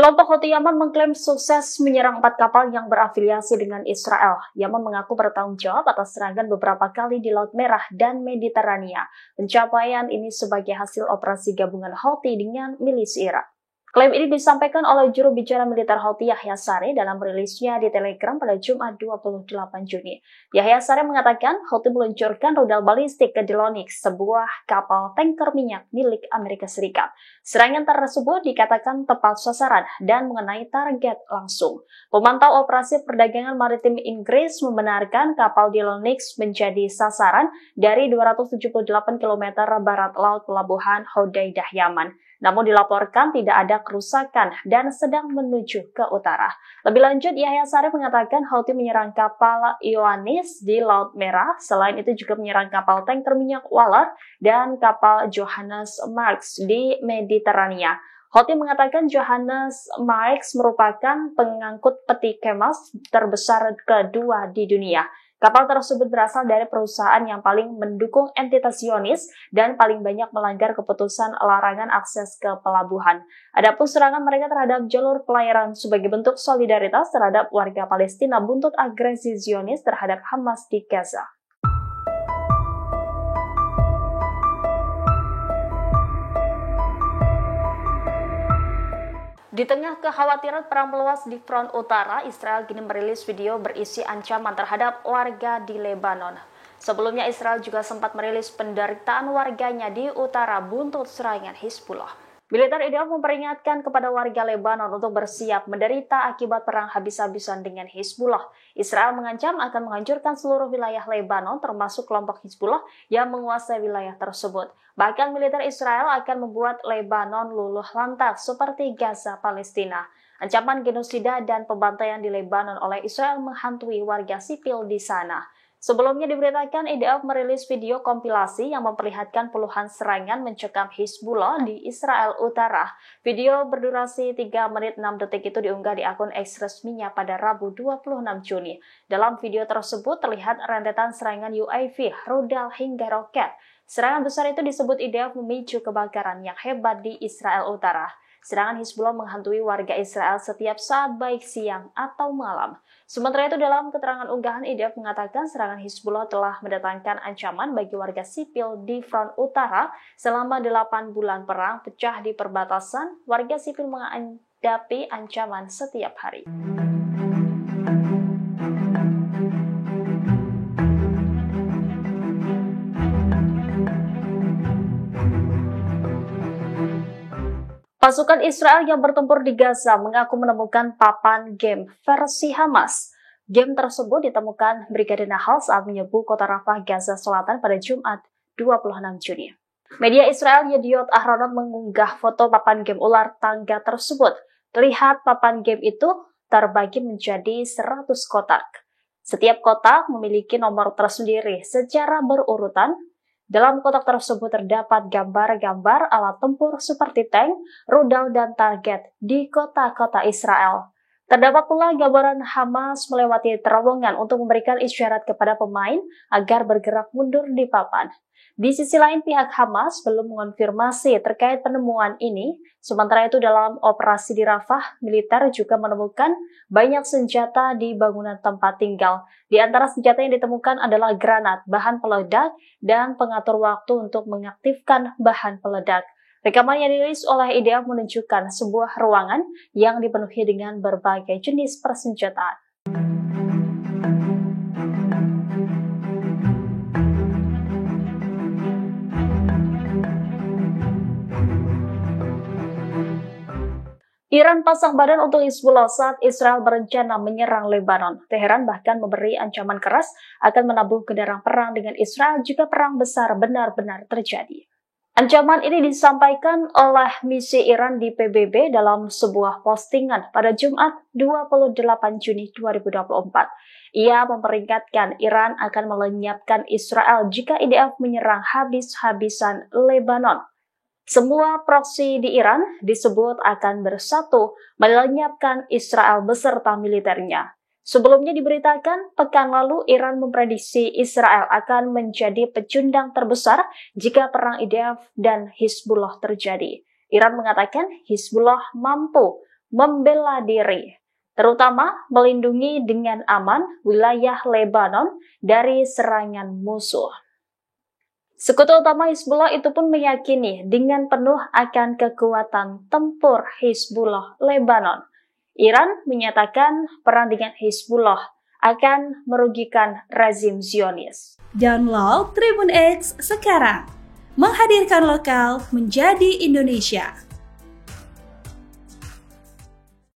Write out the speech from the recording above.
Kelompok Houthi Yaman mengklaim sukses menyerang 4 kapal yang berafiliasi dengan Israel. Yaman mengaku bertanggung jawab atas serangan beberapa kali di Laut Merah dan Mediterania. Pencapaian ini sebagai hasil operasi gabungan Houthi dengan milisi Irak. Klaim ini disampaikan oleh juru bicara militer Houthi Yahya Saree dalam rilisnya di Telegram pada Jumat 28 Juni. Yahya Saree mengatakan Houthi meluncurkan rudal balistik ke Dillonix, sebuah kapal tanker minyak milik Amerika Serikat. Serangan tersebut dikatakan tepat sasaran dan mengenai target langsung. Pemantau operasi perdagangan maritim Inggris membenarkan kapal Dillonix menjadi sasaran dari 278 km barat laut pelabuhan Hodeidah, Yaman. Namun dilaporkan tidak ada kerusakan dan sedang menuju ke utara. Lebih lanjut, Yahya Saree mengatakan Houthi menyerang kapal Ioannis di Laut Merah. Selain itu juga menyerang kapal tanker minyak Waller dan kapal Johannes Marks di Mediterania. Houthi mengatakan Johannes Marks merupakan pengangkut peti kemas terbesar kedua di dunia. Kapal tersebut berasal dari perusahaan yang paling mendukung entitas Zionis dan paling banyak melanggar keputusan larangan akses ke pelabuhan. Adapun serangan mereka terhadap jalur pelayaran sebagai bentuk solidaritas terhadap warga Palestina buntut agresi Zionis terhadap Hamas di Gaza. Di tengah kekhawatiran perang meluas di front utara, Israel kini merilis video berisi ancaman terhadap warga di Lebanon. Sebelumnya Israel juga sempat merilis penderitaan warganya di utara buntut serangan Hizbullah. Militer Israel memperingatkan kepada warga Lebanon untuk bersiap menderita akibat perang habis-habisan dengan Hizbullah. Israel mengancam akan menghancurkan seluruh wilayah Lebanon termasuk kelompok Hizbullah yang menguasai wilayah tersebut. Bahkan militer Israel akan membuat Lebanon luluh lantak seperti Gaza, Palestina. Ancaman genosida dan pembantaian di Lebanon oleh Israel menghantui warga sipil di sana. Sebelumnya diberitakan IDF merilis video kompilasi yang memperlihatkan puluhan serangan mencekam Hizbullah di Israel Utara. Video berdurasi 3 menit 6 detik itu diunggah di akun X resminya pada Rabu 26 Juni. Dalam video tersebut terlihat rentetan serangan UAV, rudal hingga roket. Serangan besar itu disebut IDF memicu kebakaran yang hebat di Israel Utara. Serangan Hizbullah menghantui warga Israel setiap saat baik siang atau malam. Sementara itu dalam keterangan unggahan IDF mengatakan serangan Hizbullah telah mendatangkan ancaman bagi warga sipil di front utara selama 8 bulan perang pecah di perbatasan. Warga sipil menghadapi ancaman setiap hari. Pasukan Israel yang bertempur di Gaza mengaku menemukan papan game versi Hamas. Game tersebut ditemukan Brigade Nahal saat menyebu kota Rafah, Gaza Selatan pada Jumat 26 Juni. Media Israel Yediot Ahronot mengunggah foto papan game ular tangga tersebut. Terlihat papan game itu terbagi menjadi 100 kotak. Setiap kotak memiliki nomor tersendiri secara berurutan. Dalam kotak tersebut terdapat gambar-gambar alat tempur seperti tank, rudal, dan target di kota-kota Israel. Terdapat pula gambaran Hamas melewati terowongan untuk memberikan isyarat kepada pemain agar bergerak mundur di papan. Di sisi lain, pihak Hamas belum mengonfirmasi terkait penemuan ini. Sementara itu dalam operasi di Rafah, militer juga menemukan banyak senjata di bangunan tempat tinggal. Di antara senjata yang ditemukan adalah granat, bahan peledak, dan pengatur waktu untuk mengaktifkan bahan peledak. Rekaman yang dirilis oleh IDF menunjukkan sebuah ruangan yang dipenuhi dengan berbagai jenis persenjataan. Iran pasang badan untuk Hizbullah saat Israel berencana menyerang Lebanon. Teheran bahkan memberi ancaman keras akan menabuh kendaraan perang dengan Israel jika perang besar benar-benar terjadi. Ancaman ini disampaikan oleh misi Iran di PBB dalam sebuah postingan pada Jumat 28 Juni 2024. Ia memperingatkan Iran akan melenyapkan Israel jika IDF menyerang habis-habisan Lebanon. Semua proksi di Iran disebut akan bersatu melenyapkan Israel beserta militernya. Sebelumnya diberitakan, pekan lalu Iran memprediksi Israel akan menjadi pecundang terbesar jika perang IDF dan Hizbullah terjadi. Iran mengatakan Hizbullah mampu membela diri, terutama melindungi dengan aman wilayah Lebanon dari serangan musuh. Sekutu utama Hizbullah itu pun meyakini dengan penuh akan kekuatan tempur Hizbullah Lebanon. Iran menyatakan perandingan Hizbullah akan merugikan rezim Zionis. Download Tribun X sekarang, menghadirkan lokal menjadi Indonesia.